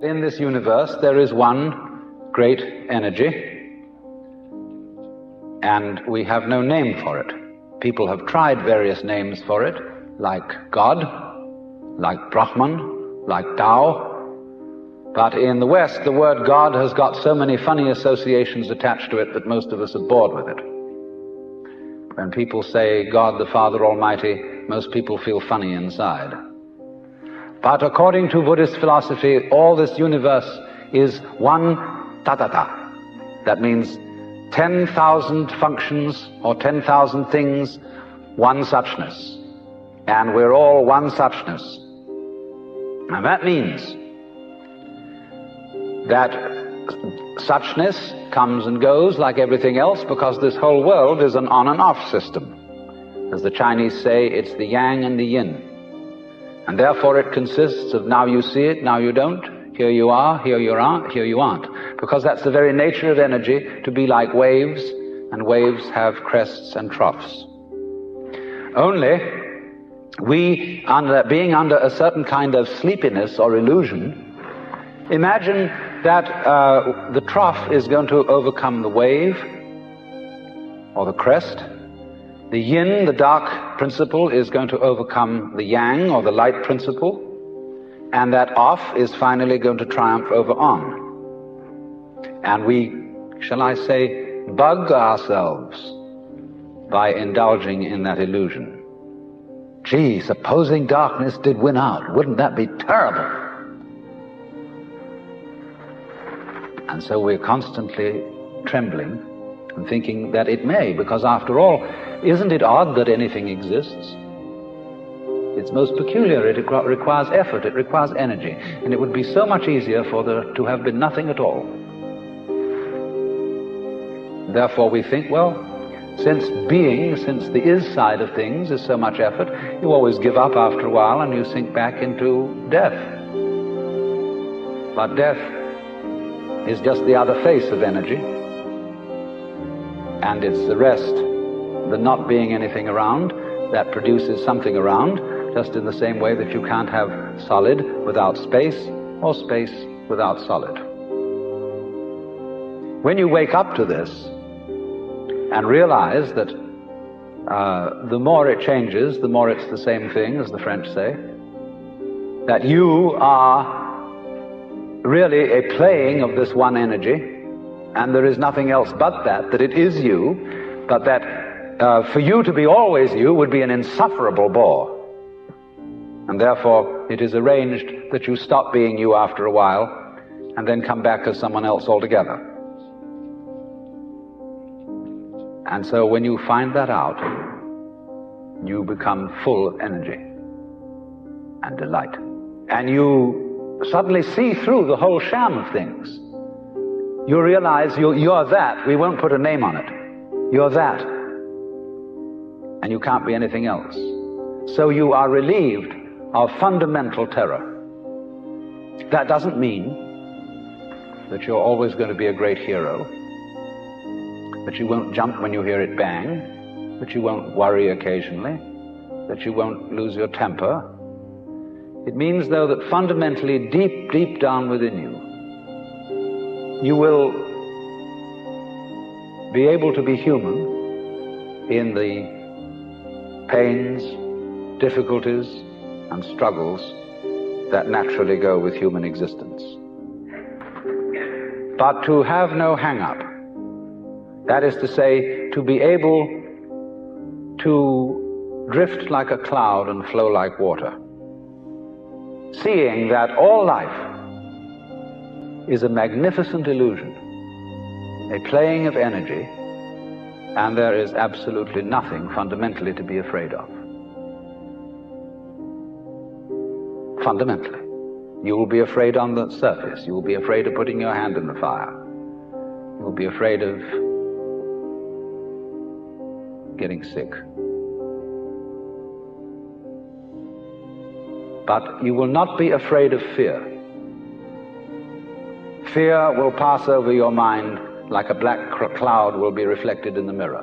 In this universe, there is one great energy, and we have no name for it. People have tried various names for it, like God, like Brahman, like Tao. But in the West, the word God has got so many funny associations attached to it that most of us are bored with it. When people say God the Father Almighty, most people feel funny inside. But according to Buddhist philosophy, all this universe is one tatata. That means 10,000 functions or 10,000 things, one suchness. And we're all one suchness. And that means that suchness comes and goes like everything else, because this whole world is an on and off system. As the Chinese say, it's the yang and the yin. And therefore it consists of now you see it, now you don't, here you are, here you aren't, here you aren't. Because that's the very nature of energy, to be like waves, and waves have crests and troughs. Only we, being under a certain kind of sleepiness or illusion, imagine that the trough is going to overcome the wave or the crest. The yin, the dark principle, is going to overcome the yang, or the light principle, and that off is finally going to triumph over on. And we, shall I say, bug ourselves by indulging in that illusion. Gee, supposing darkness did win out, wouldn't that be terrible? And so we're constantly trembling and thinking that it may, because after all, isn't it odd that anything exists? It's most peculiar. It requires effort, it requires energy, and it would be so much easier for there to have been nothing at all. Therefore we think, well, since the is side of things is so much effort, you always give up after a while and you sink back into death. But death is just the other face of energy, and it's the rest, the not being anything around, that produces something around, just in the same way that you can't have solid without space, or space without solid. When you wake up to this and realize that the more it changes, the more it's the same thing, as the French say, that you are really a playing of this one energy, and there is nothing else but that it is you, but that for you to be always you would be an insufferable bore. And therefore it is arranged that you stop being you after a while and then come back as someone else altogether. And so when you find that out, you become full of energy and delight. And you suddenly see through the whole sham of things. You realize you're that. We won't put a name on it. You're that. And you can't be anything else. So you are relieved of fundamental terror. That doesn't mean that you're always going to be a great hero, that you won't jump when you hear it bang, that you won't worry occasionally, that you won't lose your temper. It means, though, that fundamentally, deep, deep down within you, you will be able to be human in the pains, difficulties, and struggles that naturally go with human existence. But to have no hang-up, that is to say, to be able to drift like a cloud and flow like water, seeing that all life is a magnificent illusion, a playing of energy, and there is absolutely nothing fundamentally to be afraid of. Fundamentally. You will be afraid on the surface. You will be afraid of putting your hand in the fire. You will be afraid of getting sick. But you will not be afraid of fear. Fear will pass over your mind like a black cloud will be reflected in the mirror.